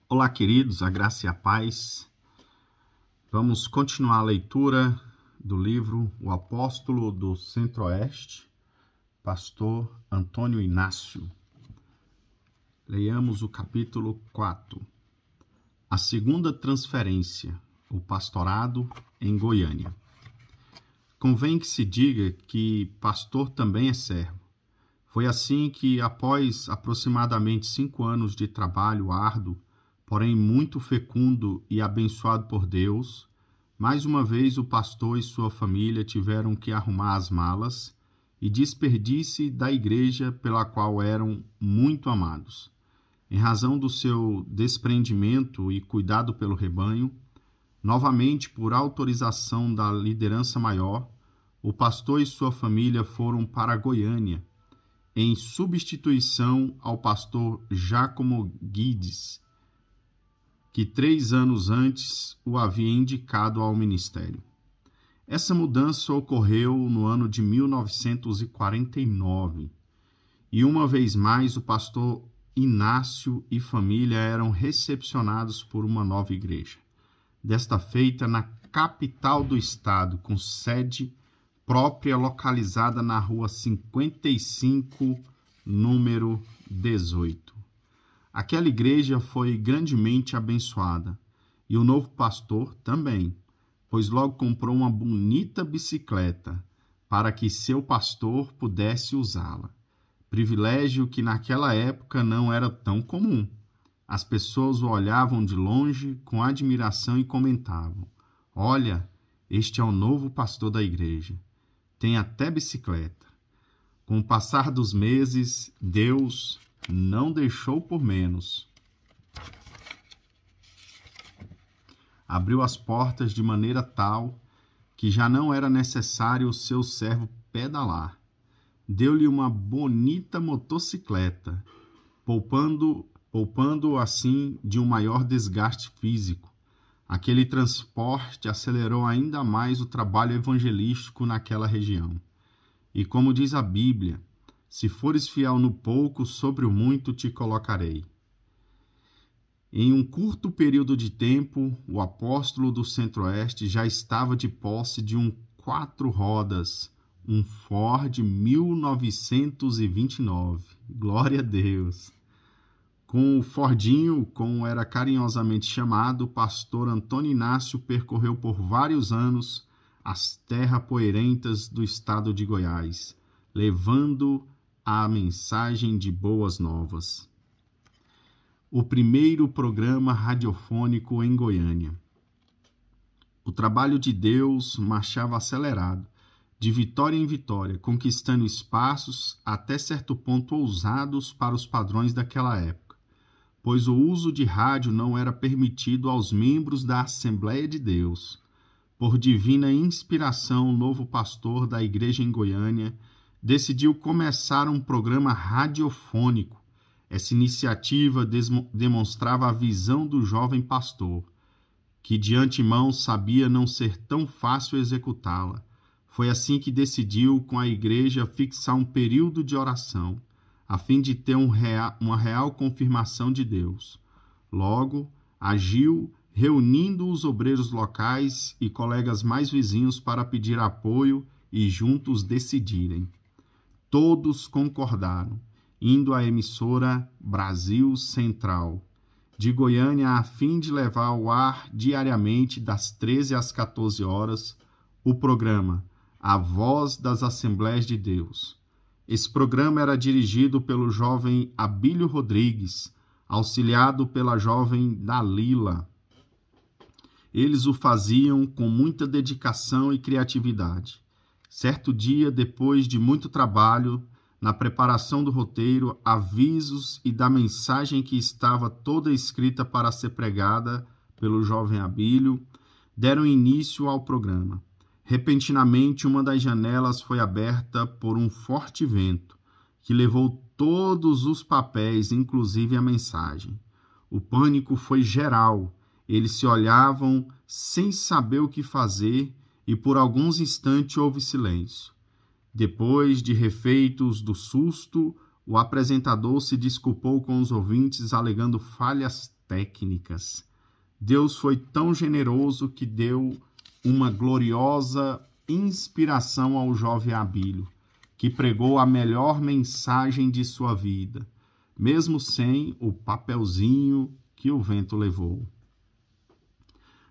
Olá, queridos, a graça e a paz. Vamos continuar a leitura do livro O Apóstolo do Centro-Oeste, pastor Antônio Inácio. Leiamos o capítulo 4. A segunda transferência, o pastorado em Goiânia. Convém que se diga que pastor também é servo. Foi assim que, após aproximadamente 5 anos de trabalho árduo, porém muito fecundo e abençoado por Deus, mais uma vez o pastor e sua família tiveram que arrumar as malas e despedir-se da igreja pela qual eram muito amados. Em razão do seu desprendimento e cuidado pelo rebanho, novamente por autorização da liderança maior, o pastor e sua família foram para Goiânia, em substituição ao pastor Giacomo Guides, que 3 anos antes o havia indicado ao ministério. Essa mudança ocorreu no ano de 1949, e uma vez mais o pastor Inácio e família eram recepcionados por uma nova igreja, desta feita na capital do estado, com sede própria localizada na rua 55, número 18. Aquela igreja foi grandemente abençoada, e o novo pastor também, pois logo comprou uma bonita bicicleta para que seu pastor pudesse usá-la. Privilégio que naquela época não era tão comum. As pessoas o olhavam de longe com admiração e comentavam: "Olha, este é o novo pastor da igreja. Tem até bicicleta." Com o passar dos meses, Deus não deixou por menos. Abriu as portas de maneira tal que já não era necessário o seu servo pedalar. Deu-lhe uma bonita motocicleta, poupando assim de um maior desgaste físico. Aquele transporte acelerou ainda mais o trabalho evangelístico naquela região. E como diz a Bíblia, se fores fiel no pouco, sobre o muito te colocarei. Em um curto período de tempo, o apóstolo do Centro-Oeste já estava de posse de um 4 rodas, um Ford 1929. Glória a Deus! Com o Fordinho, como era carinhosamente chamado, o pastor Antônio Inácio percorreu por vários anos as terras poeirentas do estado de Goiás, levando a mensagem de boas novas. O primeiro programa radiofônico em Goiânia. O trabalho de Deus marchava acelerado, de vitória em vitória, conquistando espaços até certo ponto ousados para os padrões daquela época, pois o uso de rádio não era permitido aos membros da Assembleia de Deus. Por divina inspiração, o novo pastor da igreja em Goiânia decidiu começar um programa radiofônico. Essa iniciativa demonstrava a visão do jovem pastor, que de antemão sabia não ser tão fácil executá-la. Foi assim que decidiu, com a igreja, fixar um período de oração, a fim de ter uma real confirmação de Deus. Logo, agiu reunindo os obreiros locais e colegas mais vizinhos para pedir apoio e juntos decidirem. Todos concordaram, indo à emissora Brasil Central, de Goiânia, a fim de levar ao ar diariamente, das 13 às 14 horas, o programa A Voz das Assembleias de Deus. Esse programa era dirigido pelo jovem Abílio Rodrigues, auxiliado pela jovem Dalila. Eles o faziam com muita dedicação e criatividade. Certo dia, depois de muito trabalho, na preparação do roteiro, avisos e da mensagem que estava toda escrita para ser pregada pelo jovem Abílio, deram início ao programa. Repentinamente, uma das janelas foi aberta por um forte vento, que levou todos os papéis, inclusive a mensagem. O pânico foi geral. Eles se olhavam sem saber o que fazer e por alguns instantes houve silêncio. Depois de refeitos do susto, o apresentador se desculpou com os ouvintes, alegando falhas técnicas. Deus foi tão generoso que deu uma gloriosa inspiração ao jovem Abílio, que pregou a melhor mensagem de sua vida, mesmo sem o papelzinho que o vento levou.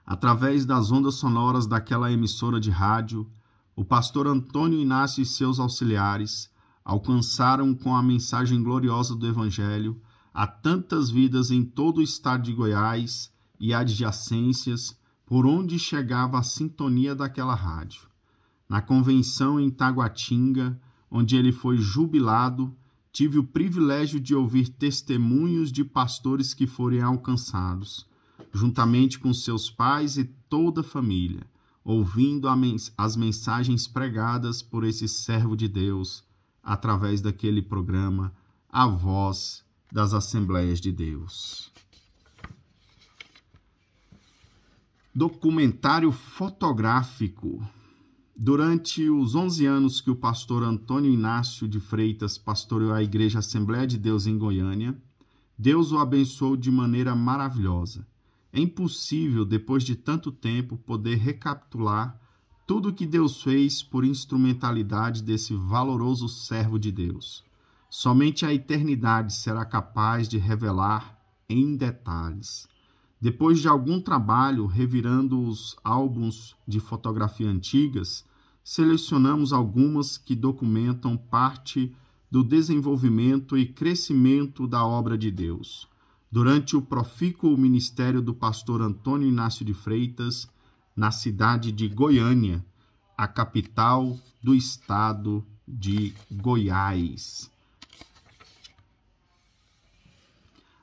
Através das ondas sonoras daquela emissora de rádio, o pastor Antônio Inácio e seus auxiliares alcançaram com a mensagem gloriosa do Evangelho a tantas vidas em todo o estado de Goiás e adjacências por onde chegava a sintonia daquela rádio. Na convenção em Taguatinga, onde ele foi jubilado, tive o privilégio de ouvir testemunhos de pastores que foram alcançados, juntamente com seus pais e toda a família, ouvindo as mensagens pregadas por esse servo de Deus, através daquele programa A Voz das Assembleias de Deus. Documentário fotográfico. Durante os 11 anos que o pastor Antônio Inácio de Freitas pastoreou a Igreja Assembleia de Deus em Goiânia, Deus o abençoou de maneira maravilhosa. É impossível, depois de tanto tempo, poder recapitular tudo o que Deus fez por instrumentalidade desse valoroso servo de Deus. Somente a eternidade será capaz de revelar em detalhes. Depois de algum trabalho revirando os álbuns de fotografia antigas, selecionamos algumas que documentam parte do desenvolvimento e crescimento da obra de Deus, durante o profícuo ministério do pastor Antônio Inácio de Freitas, na cidade de Goiânia, a capital do estado de Goiás.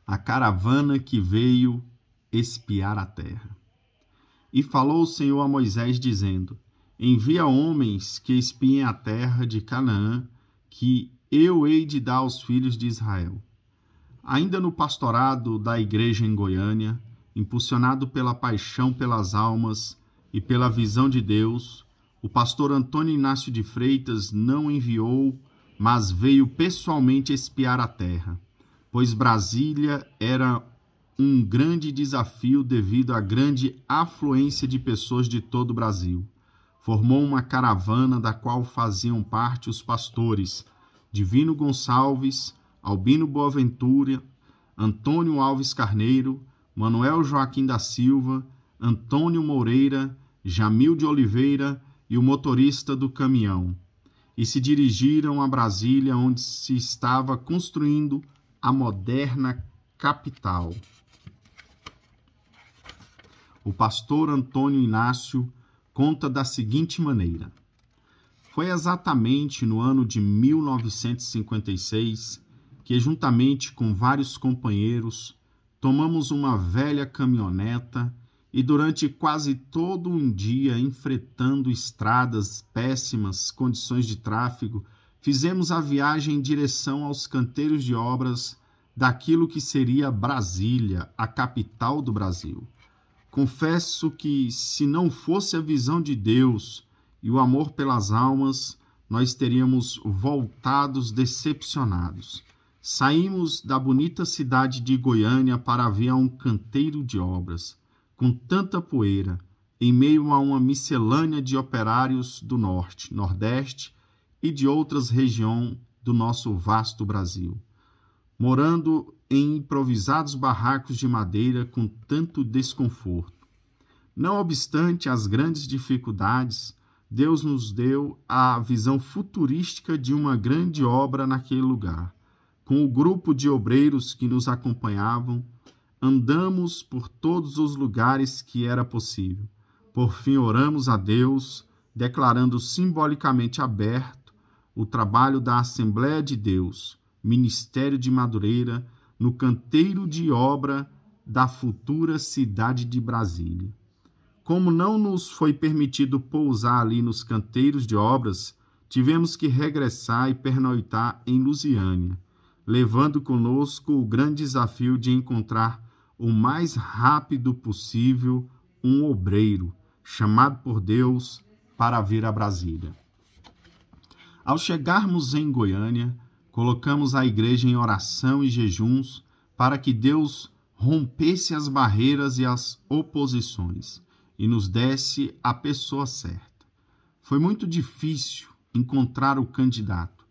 A caravana que veio espiar a terra. E falou o Senhor a Moisés, dizendo: envia homens que espiem a terra de Canaã, que eu hei de dar aos filhos de Israel. Ainda no pastorado da igreja em Goiânia, impulsionado pela paixão pelas almas e pela visão de Deus, o pastor Antônio Inácio de Freitas não enviou, mas veio pessoalmente espiar a terra, pois Brasília era um grande desafio devido à grande afluência de pessoas de todo o Brasil. Formou uma caravana da qual faziam parte os pastores Divino Gonçalves, Albino Boaventura, Antônio Alves Carneiro, Manuel Joaquim da Silva, Antônio Moreira, Jamil de Oliveira e o motorista do caminhão, e se dirigiram a Brasília, onde se estava construindo a moderna capital. O pastor Antônio Inácio conta da seguinte maneira: foi exatamente no ano de 1956 que, juntamente com vários companheiros, tomamos uma velha caminhoneta e, durante quase todo um dia, enfrentando estradas péssimas, condições de tráfego, fizemos a viagem em direção aos canteiros de obras daquilo que seria Brasília, a capital do Brasil. Confesso que, se não fosse a visão de Deus e o amor pelas almas, nós teríamos voltados decepcionados. Saímos da bonita cidade de Goiânia para vir a um canteiro de obras, com tanta poeira, em meio a uma miscelânea de operários do norte, nordeste e de outras regiões do nosso vasto Brasil, morando em improvisados barracos de madeira com tanto desconforto. Não obstante as grandes dificuldades, Deus nos deu a visão futurística de uma grande obra naquele lugar. Com o grupo de obreiros que nos acompanhavam, andamos por todos os lugares que era possível. Por fim, oramos a Deus, declarando simbolicamente aberto o trabalho da Assembleia de Deus, Ministério de Madureira, no canteiro de obra da futura cidade de Brasília. Como não nos foi permitido pousar ali nos canteiros de obras, tivemos que regressar e pernoitar em Lusiânia, levando conosco o grande desafio de encontrar o mais rápido possível um obreiro, chamado por Deus para vir a Brasília. Ao chegarmos em Goiânia, colocamos a igreja em oração e jejuns para que Deus rompesse as barreiras e as oposições e nos desse a pessoa certa. Foi muito difícil encontrar o candidato.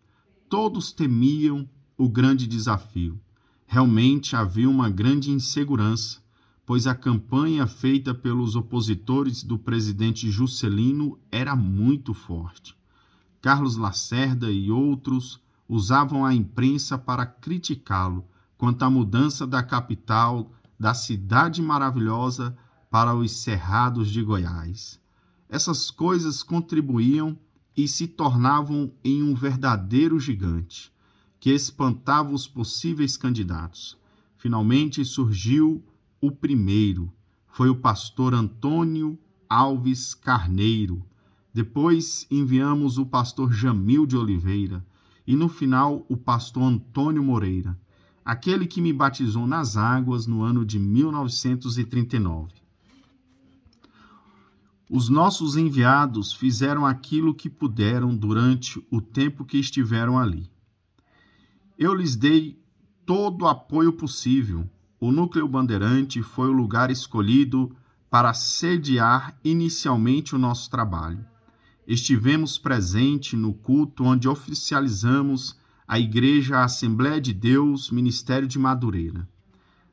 Todos temiam o grande desafio. Realmente havia uma grande insegurança, pois a campanha feita pelos opositores do presidente Juscelino era muito forte. Carlos Lacerda e outros usavam a imprensa para criticá-lo quanto à mudança da capital da cidade maravilhosa para os cerrados de Goiás. Essas coisas contribuíam e se tornavam em um verdadeiro gigante, que espantava os possíveis candidatos. Finalmente surgiu o primeiro. Foi o pastor Antônio Alves Carneiro. Depois enviamos o pastor Jamil de Oliveira e no final o pastor Antônio Moreira, aquele que me batizou nas águas no ano de 1939. Os nossos enviados fizeram aquilo que puderam durante o tempo que estiveram ali. Eu lhes dei todo o apoio possível. O Núcleo Bandeirante foi o lugar escolhido para sediar inicialmente o nosso trabalho. Estivemos presentes no culto onde oficializamos a Igreja Assembleia de Deus, Ministério de Madureira.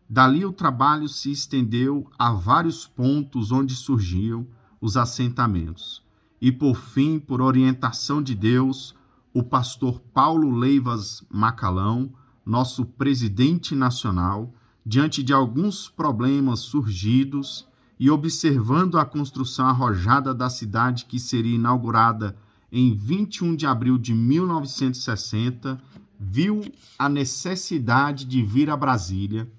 Dali o trabalho se estendeu a vários pontos onde surgiam os assentamentos. E por fim, por orientação de Deus, o pastor Paulo Leivas Macalão, nosso presidente nacional, diante de alguns problemas surgidos e observando a construção arrojada da cidade que seria inaugurada em 21 de abril de 1960, viu a necessidade de vir a Brasília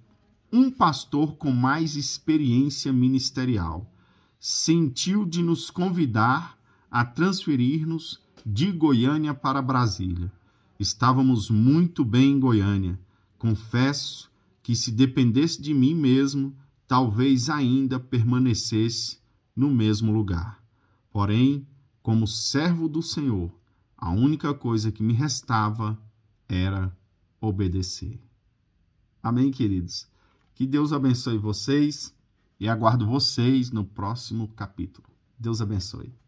um pastor com mais experiência ministerial. Sentiu de nos convidar a transferir-nos de Goiânia para Brasília. Estávamos muito bem em Goiânia. Confesso que se dependesse de mim mesmo, talvez ainda permanecesse no mesmo lugar. Porém, como servo do Senhor, a única coisa que me restava era obedecer. Amém, queridos? Que Deus abençoe vocês e aguardo vocês no próximo capítulo. Deus abençoe.